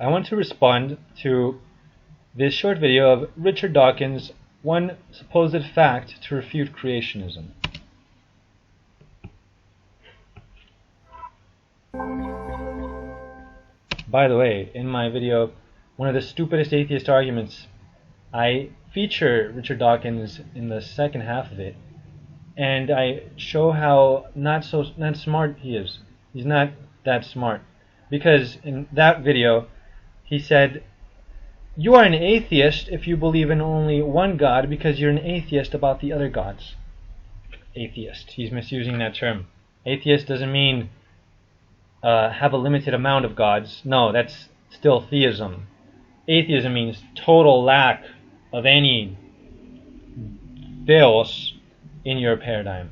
I want to respond to this short video of Richard Dawkins' one supposed fact to refute creationism. By the way, in my video, one of the stupidest atheist arguments, I feature Richard Dawkins in the second half of it, and I show how not smart he is. He's not that smart. Because in that video, he said, "You are an atheist if you believe in only one God because you're an atheist about the other gods." Atheist. He's misusing that term. Atheist doesn't mean have a limited amount of gods. No, that's still theism. Atheism means total lack of any theos in your paradigm.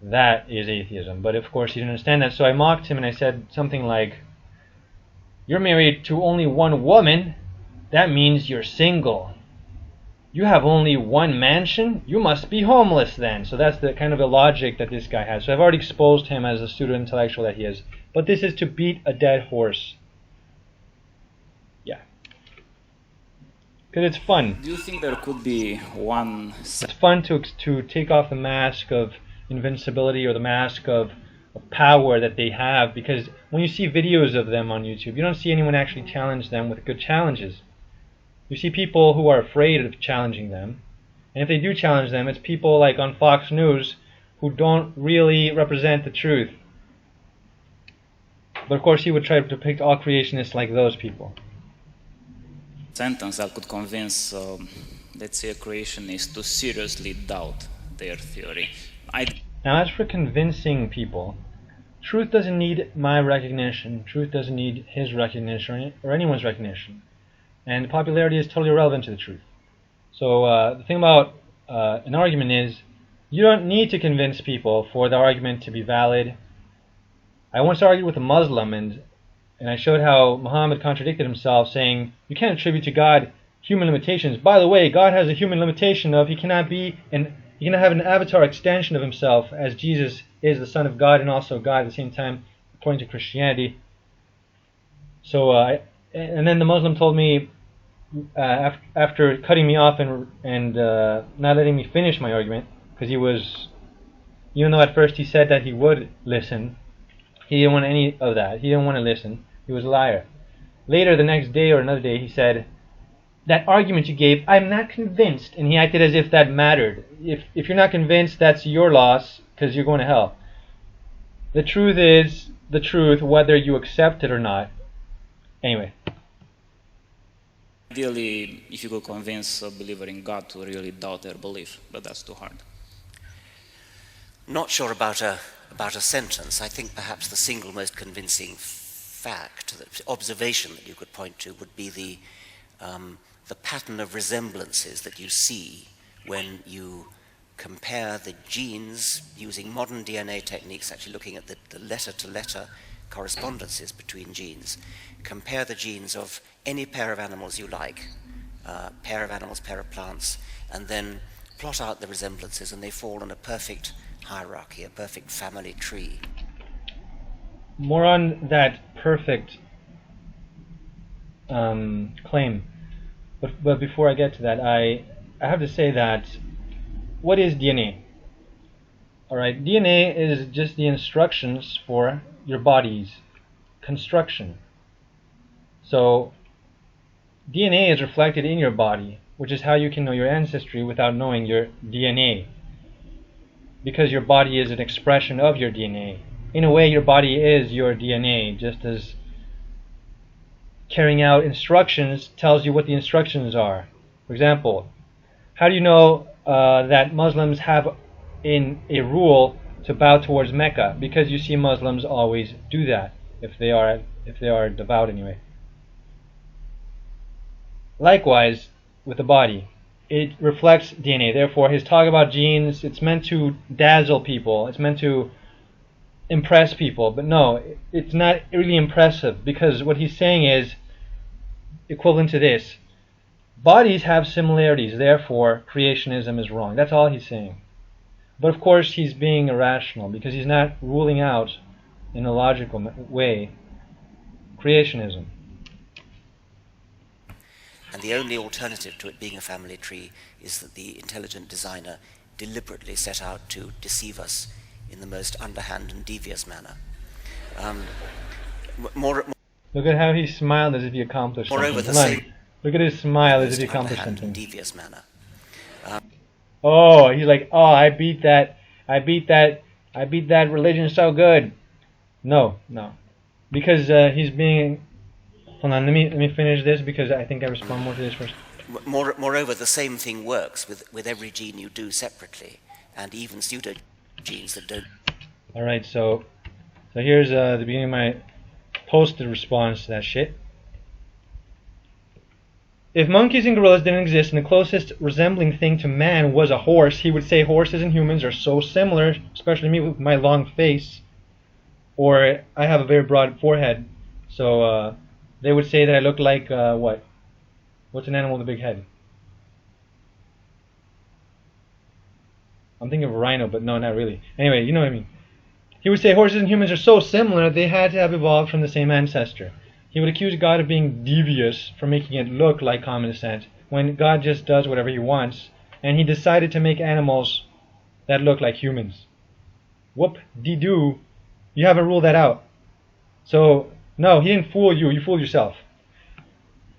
That is atheism. But of course he didn't understand that, so I mocked him and I said something like, "You're married to only one woman. That means you're single. You have only one mansion? You must be homeless then." So that's the kind of the logic that this guy has. So I've already exposed him as a pseudo-intellectual that he is. But this is to beat a dead horse. Yeah. Because it's fun. Do you think there could be one... It's fun to take off the mask of invincibility or the mask of power that they have, because when you see videos of them on YouTube, you don't see anyone actually challenge them with good challenges. You see people who are afraid of challenging them, and if they do challenge them, it's people like on Fox News who don't really represent the truth. But of course he would try to depict all creationists like those people. Sentence that could convince, let's say, a creationist to seriously doubt their theory. Now, as for convincing people, truth doesn't need my recognition. Truth doesn't need his recognition or anyone's recognition. And popularity is totally irrelevant to the truth. So the thing about an argument is, you don't need to convince people for the argument to be valid. I once argued with a Muslim, and I showed how Muhammad contradicted himself, saying, you can't attribute to God human limitations. By the way, God has a human limitation of he cannot have an avatar extension of himself, as Jesus is the Son of God and also God at the same time, according to Christianity. So, and then the Muslim told me, after cutting me off and not letting me finish my argument, because he was, even though at first he said that he would listen, he didn't want any of that. He didn't want to listen. He was a liar. Later, the next day or another day, he said, "That argument you gave, I'm not convinced." And he acted as if that mattered. If you're not convinced, that's your loss, because you're going to hell. The truth is the truth, whether you accept it or not. Anyway. Ideally, if you could convince a believer in God to really doubt their belief, but that's too hard. Not sure about a sentence. I think perhaps the single most convincing fact, the observation that you could point to, would be the pattern of resemblances that you see when you compare the genes using modern DNA techniques, actually looking at the letter-to-letter correspondences between genes. Compare the genes of any pair of animals you like, pair of animals, pair of plants, and then plot out the resemblances, and they fall in a perfect hierarchy, a perfect family tree. More on that perfect claim. But before I get to that, I have to say that, what is DNA? Alright, DNA is just the instructions for your body's construction. So, DNA is reflected in your body, which is how you can know your ancestry without knowing your DNA. Because your body is an expression of your DNA. In a way, your body is your DNA, just as carrying out instructions tells you what the instructions are. For example, how do you know that Muslims have in a rule to bow towards Mecca? Because you see Muslims always do that, if they are devout anyway. Likewise, with the body, it reflects DNA. Therefore, his talk about genes, it's meant to dazzle people. It's meant to impress people. But no, it's not really impressive, because what he's saying is equivalent to this. Bodies have similarities, therefore creationism is wrong. That's all he's saying. But of course he's being irrational, because he's not ruling out in a logical way creationism. And the only alternative to it being a family tree is that the intelligent designer deliberately set out to deceive us in the most underhand and devious manner. Look at how he smiled as if he accomplished Moreover, something. Look at his smile as if he most accomplished underhand something. and devious manner. Oh, he's like, oh, I beat that religion so good. No, because he's being. Hold on, let me finish this because I think I respond more to this first. Moreover, the same thing works with every gene you do separately, and even pseudo genes that don't. All right, so here's the beginning of my posted response to that shit. If monkeys and gorillas didn't exist and the closest resembling thing to man was a horse, he would say horses and humans are so similar, especially me with my long face, or I have a very broad forehead, so they would say that I look like, what? What's an animal with a big head? I'm thinking of a rhino, but no, not really. Anyway, you know what I mean. He would say horses and humans are so similar, they had to have evolved from the same ancestor. He would accuse God of being devious for making it look like common descent, when God just does whatever he wants, and he decided to make animals that look like humans. Whoop-de-doo, you haven't ruled that out. So, no, he didn't fool you, you fooled yourself.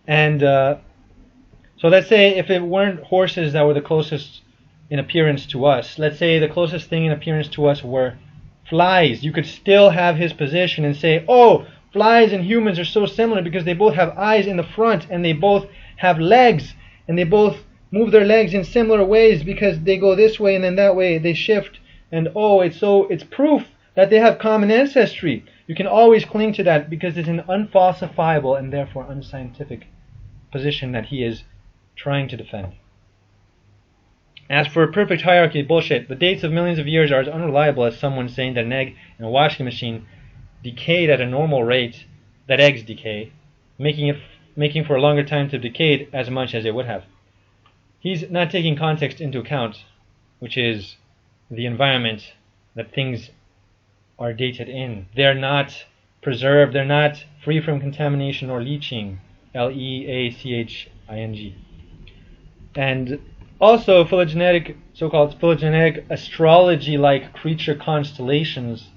And so let's say if it weren't horses that were the closest in appearance to us, let's say the closest thing in appearance to us were flies, you could still have his position and say, oh, flies and humans are so similar because they both have eyes in the front and they both have legs and they both move their legs in similar ways because they go this way and then that way they shift, and it's proof that they have common ancestry. You can always cling to that because it's an unfalsifiable and therefore unscientific position that he is trying to defend. As for perfect hierarchy, bullshit. The dates of millions of years are as unreliable as someone saying that an egg in a washing machine decayed at a normal rate that eggs decay, making for a longer time to decay as much as it would have. He's not taking context into account, which is the environment that things are dated in. They're not preserved, they're not free from contamination or leaching, Leaching. And also so-called phylogenetic astrology-like creature constellations,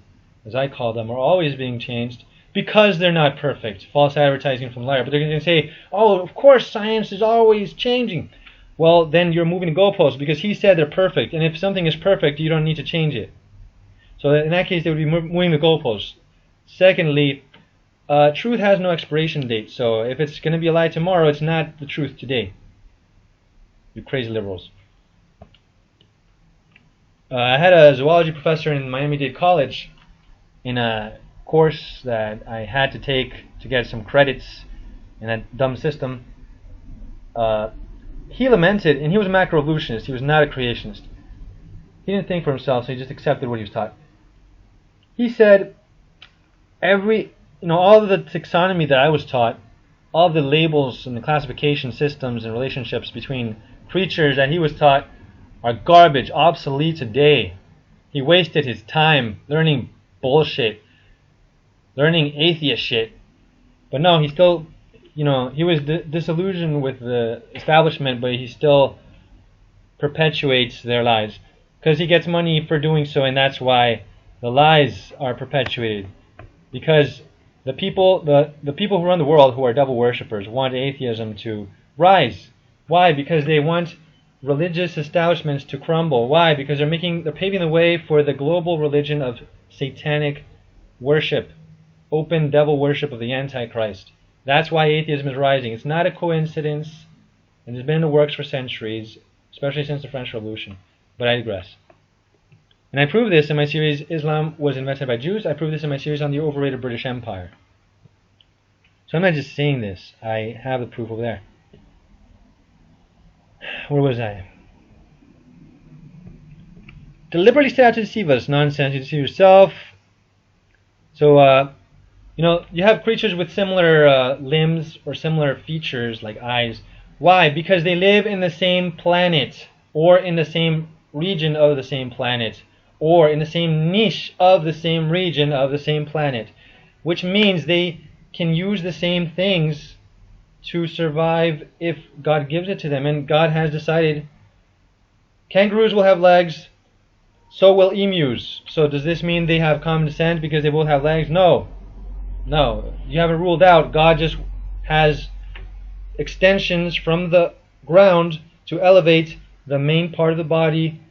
as I call them, are always being changed because they're not perfect. False advertising from liar. But they're going to say, oh, of course science is always changing. Well, then you're moving the goalposts because he said they're perfect. And if something is perfect, you don't need to change it. So in that case, they would be moving the goalposts. Secondly, truth has no expiration date. So if it's going to be a lie tomorrow, it's not the truth today. You crazy liberals. I had a zoology professor in Miami-Dade College in a course that I had to take to get some credits in that dumb system. He lamented, and he was a macroevolutionist, he was not a creationist. He didn't think for himself, so he just accepted what he was taught. He said, all of the taxonomy that I was taught, all of the labels and the classification systems and relationships between creatures that he was taught are garbage, obsolete today. He wasted his time learning bullshit, learning atheist shit. But no, he still, he was disillusioned with the establishment, but he still perpetuates their lies because he gets money for doing so, and that's why the lies are perpetuated. Because the people who run the world, who are devil worshippers, want atheism to rise. Why? Because they want religious establishments to crumble. Why? Because they're paving the way for the global religion of satanic worship, open devil worship of the Antichrist. That's why atheism is rising. It's not a coincidence, and it's been in the works for centuries, especially since the French Revolution. But I digress. And I prove this in my series, Islam was invented by Jews. I prove this in my series on the overrated British Empire. So I'm not just saying this. I have the proof over there. Where was I? Deliberately set out to deceive us. Nonsense. You deceive yourself. So, you have creatures with similar limbs or similar features like eyes. Why? Because they live in the same planet, or in the same region of the same planet, or in the same niche of the same region of the same planet, which means they can use the same things to survive if God gives it to them. And God has decided kangaroos will have legs, so will emus. So does this mean they have common descent because they both have legs? No. No. You haven't ruled out. God just has extensions from the ground to elevate the main part of the body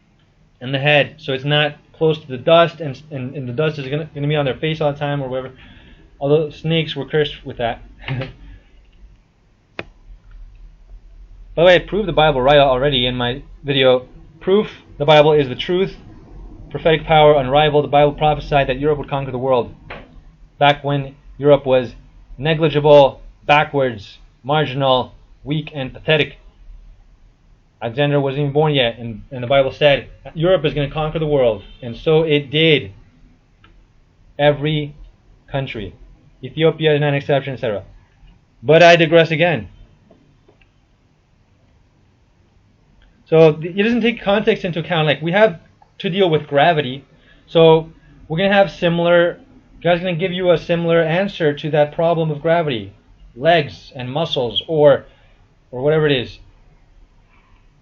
and the head, so it's not close to the dust, and the dust is going to be on their face all the time or whatever. Although snakes were cursed with that. By the way, I proved the Bible right already in my video. Proof: the Bible is the truth. Prophetic power unrivaled. The Bible prophesied that Europe would conquer the world. Back when Europe was negligible, backwards, marginal, weak, and pathetic. Alexander wasn't even born yet, and the Bible said Europe is going to conquer the world. And so it did. Every country. Ethiopia is not an exception, etc. But I digress again. So it doesn't take context into account. Like, we have to deal with gravity, so we're going to have similar. God's going to give you a similar answer to that problem of gravity, legs and muscles, or whatever it is.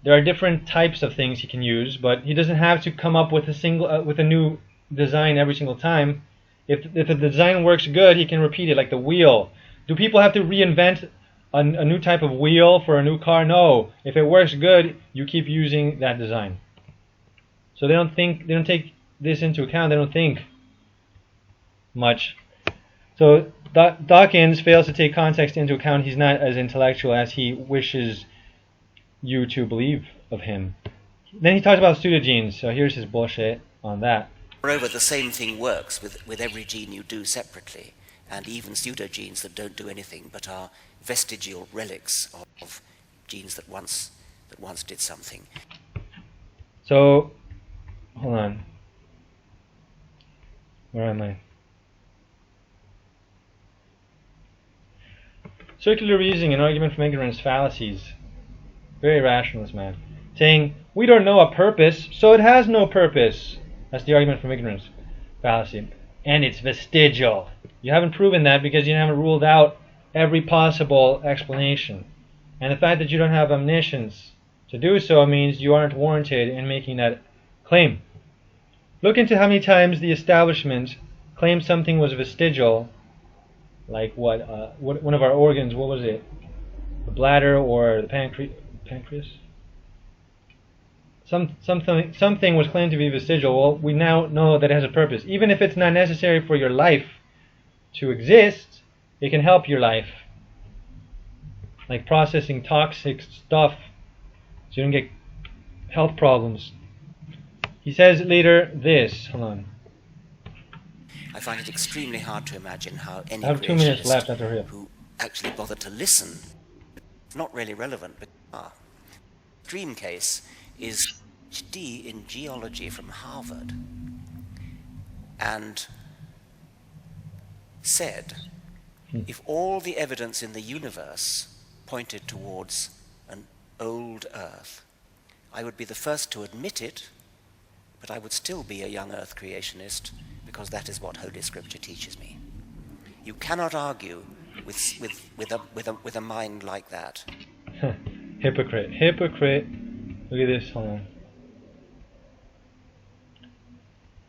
There are different types of things he can use, but he doesn't have to come up with a new design every single time. If the design works good, he can repeat it, like the wheel. Do people have to reinvent a new type of wheel for a new car? No. If it works good, you keep using that design. So they don't take this into account. They don't think much. So Dawkins fails to take context into account. He's not as intellectual as he wishes you to believe of him. Then he talks about pseudogenes. So here's his bullshit on that. Moreover, the same thing works with every gene you do separately, and even pseudogenes that don't do anything but are vestigial relics of genes that once did something. So, hold on. Where am I? Circular reasoning, an argument from ignorance, fallacies. Very rationalist, man. Saying, we don't know a purpose, so it has no purpose. That's the argument from ignorance, fallacy. And it's vestigial. You haven't proven that because you haven't ruled out every possible explanation. And the fact that you don't have omniscience to do so means you aren't warranted in making that claim. Look into how many times the establishment claimed something was vestigial, like what one of our organs, what was it? The bladder or the pancreas? Something was claimed to be vestigial. Well, we now know that it has a purpose. Even if it's not necessary for your life to exist, it can help your life. Like processing toxic stuff so you don't get health problems. He says later this, hold on. I find it extremely hard to imagine how any I have 2 minutes left after here. who actually bothered to listen, it's not really relevant, but dream case is PhD in geology from Harvard, and said, if all the evidence in the universe pointed towards an old Earth, I would be the first to admit it, but I would still be a young Earth creationist, because that is what Holy Scripture teaches me. You cannot argue with a mind like that. Hypocrite. Look at this, hold on.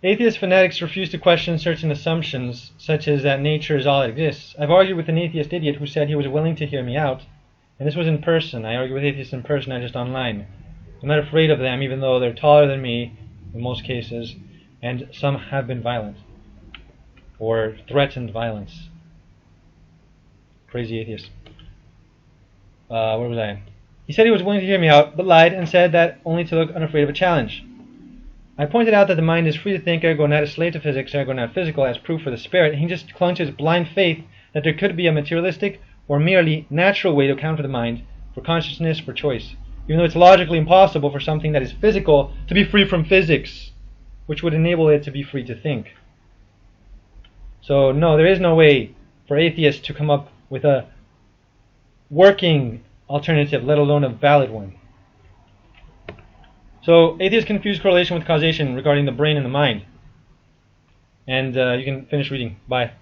Atheist fanatics refuse to question certain assumptions, such as that nature is all that exists. I've argued with an atheist idiot who said he was willing to hear me out, and this was in person. I argue with atheists in person, not just online. I'm not afraid of them, even though they're taller than me, in most cases, and some have been violent, or threatened violence. Crazy atheist. Where was I? He said he was willing to hear me out, but lied and said that only to look unafraid of a challenge. I pointed out that the mind is free to think, ergo not a slave to physics, ergo not physical, as proof for the spirit, and he just clung to his blind faith that there could be a materialistic or merely natural way to account for the mind, for consciousness, for choice, even though it's logically impossible for something that is physical to be free from physics, which would enable it to be free to think. So no, there is no way for atheists to come up with a working alternative, let alone a valid one. So atheists confuse correlation with causation regarding the brain and the mind. And you can finish reading. Bye.